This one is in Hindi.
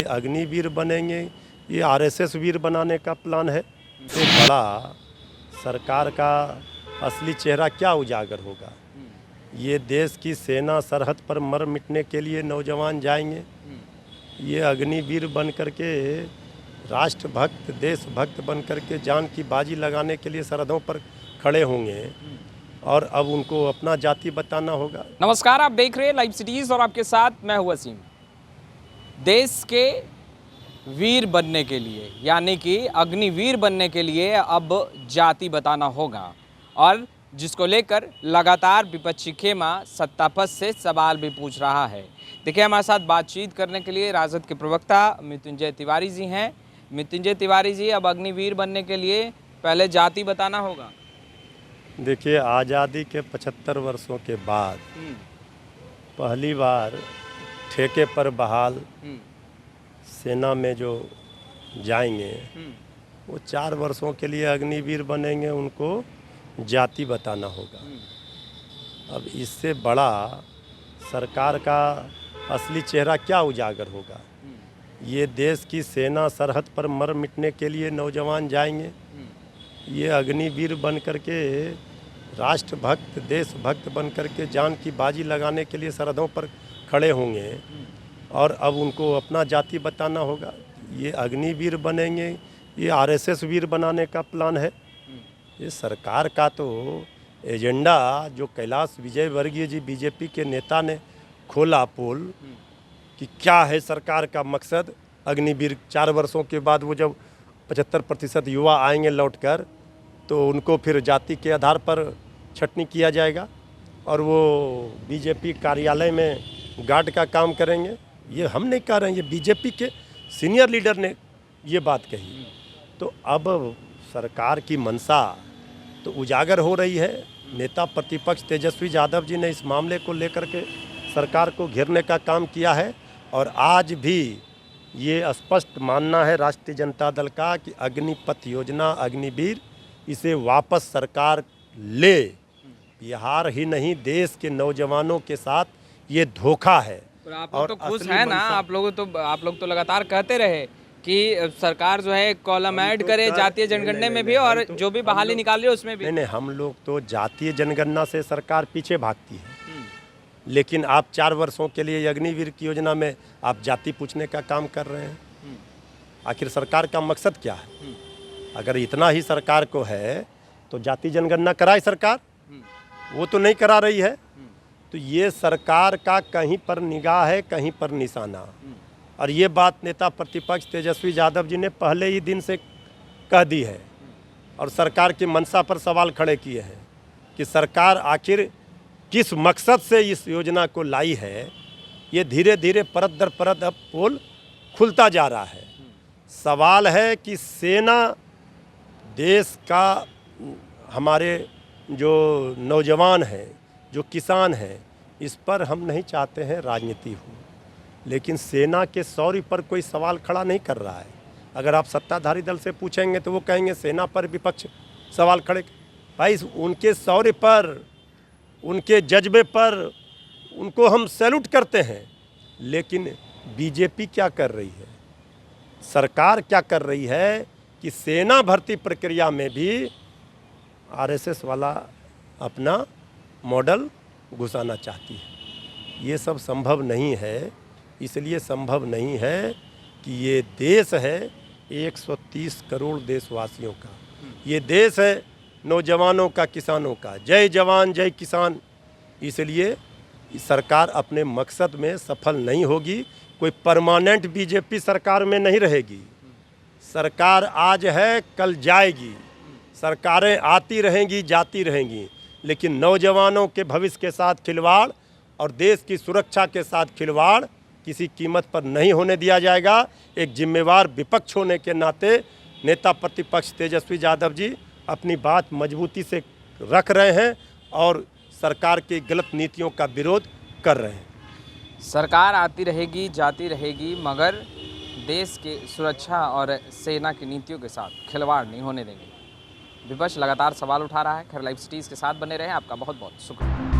अग्निवीर बनेंगे, ये आरएसएस वीर बनाने का प्लान है। तो बड़ा सरकार का असली चेहरा क्या उजागर होगा? ये देश की सेना सरहद पर मर मिटने के लिए नौजवान जाएंगे, ये अग्निवीर बन कर के राष्ट्रभक्त देशभक्त बन कर के जान की बाजी लगाने के लिए सरहदों पर खड़े होंगे और अब उनको अपना जाति बताना होगा। नमस्कार, आप देख रहे हैं लाइव सिटीज और आपके साथ मैं हूं वसीम। देश के वीर बनने के लिए यानी कि अग्निवीर बनने के लिए अब जाति बताना होगा और जिसको लेकर लगातार विपक्षी खेमा सत्तापक्ष से सवाल भी पूछ रहा है। देखिए, हमारे साथ बातचीत करने के लिए राजद के प्रवक्ता मृत्युंजय तिवारी जी हैं। मृत्युंजय तिवारी जी, अब अग्निवीर बनने के लिए पहले जाति बताना होगा। देखिए, आज़ादी के 75 वर्षों के बाद पहली बार ठेके पर बहाल सेना में जो जाएंगे वो 4 वर्षों के लिए अग्निवीर बनेंगे, उनको जाति बताना होगा। अब इससे बड़ा सरकार का असली चेहरा क्या उजागर होगा? ये देश की सेना सरहद पर मर मिटने के लिए नौजवान जाएंगे, ये अग्निवीर बन कर के राष्ट्रभक्त देशभक्त बन कर के जान की बाजी लगाने के लिए सरहदों पर खड़े होंगे और अब उनको अपना जाति बताना होगा। ये अग्निवीर बनेंगे, ये आरएसएस वीर बनाने का प्लान है। ये सरकार का तो एजेंडा जो कैलाश विजयवर्गीय जी बीजेपी के नेता ने खोला पोल कि क्या है सरकार का मकसद। अग्निवीर 4 वर्षों के बाद वो जब 75% युवा आएंगे लौटकर तो उनको फिर जाति के आधार पर छटनी किया जाएगा और वो बीजेपी कार्यालय में गार्ड का काम करेंगे। ये हम नहीं कह रहे हैं, ये बीजेपी के सीनियर लीडर ने ये बात कही। तो अब सरकार की मंशा तो उजागर हो रही है। नेता प्रतिपक्ष तेजस्वी यादव जी ने इस मामले को लेकर के सरकार को घेरने का काम किया है और आज भी ये स्पष्ट मानना है राष्ट्रीय जनता दल का कि अग्निपथ योजना अग्निवीर इसे वापस सरकार ले। बिहार ही नहीं देश के नौजवानों के साथ ये धोखा है। आप लोग तो खुश है ना? आप लोग तो लगातार कहते रहे कि सरकार जो है कॉलम ऐड करे जातीय जनगणना में भी और जो भी बहाली निकाल रही है उसमें भी। नहीं, हम लोग तो जातीय जनगणना से सरकार पीछे भागती है, लेकिन आप 4 वर्षों के लिए अग्निवीर की योजना में आप जाति पूछने का काम कर रहे हैं। आखिर सरकार का मकसद क्या है? अगर इतना ही सरकार को है तो जाति जनगणना कराए सरकार, वो तो नहीं करा रही है। तो ये सरकार का कहीं पर निगाह है, कहीं पर निशाना। और ये बात नेता प्रतिपक्ष तेजस्वी यादव जी ने पहले ही दिन से कह दी है और सरकार की मंशा पर सवाल खड़े किए हैं कि सरकार आखिर किस मकसद से इस योजना को लाई है। ये धीरे धीरे परत दर परत अब पोल खुलता जा रहा है। सवाल है कि सेना देश का हमारे जो नौजवान हैं, जो किसान हैं, इस पर हम नहीं चाहते हैं राजनीति हो, लेकिन सेना के शौर्य पर कोई सवाल खड़ा नहीं कर रहा है। अगर आप सत्ताधारी दल से पूछेंगे तो वो कहेंगे सेना पर विपक्ष सवाल खड़े। भाई, उनके शौर्य पर, उनके जज्बे पर उनको हम सैल्यूट करते हैं, लेकिन बीजेपी क्या कर रही है, सरकार क्या कर रही है कि सेना भर्ती प्रक्रिया में भी आरएसएस वाला अपना मॉडल घुसाना चाहती है। ये सब संभव नहीं है। इसलिए संभव नहीं है कि ये देश है 130 करोड़ देशवासियों का, ये देश है नौजवानों का, किसानों का। जय जवान जय किसान। इसलिए सरकार अपने मकसद में सफल नहीं होगी। कोई परमानेंट बीजेपी सरकार में नहीं रहेगी। सरकार आज है, कल जाएगी। सरकारें आती रहेंगी, जाती रहेंगी, लेकिन नौजवानों के भविष्य के साथ खिलवाड़ और देश की सुरक्षा के साथ खिलवाड़ किसी कीमत पर नहीं होने दिया जाएगा। एक जिम्मेवार विपक्ष होने के नाते नेता प्रतिपक्ष तेजस्वी यादव जी अपनी बात मजबूती से रख रहे हैं और सरकार की गलत नीतियों का विरोध कर रहे हैं। सरकार आती रहेगी, जाती रहेगी, मगर देश के सुरक्षा और सेना की नीतियों के साथ खिलवाड़ नहीं होने देंगे। विपक्ष लगातार सवाल उठा रहा है। खैर, लाइव सिटीज़ के साथ बने रहे। आपका बहुत बहुत शुक्रिया।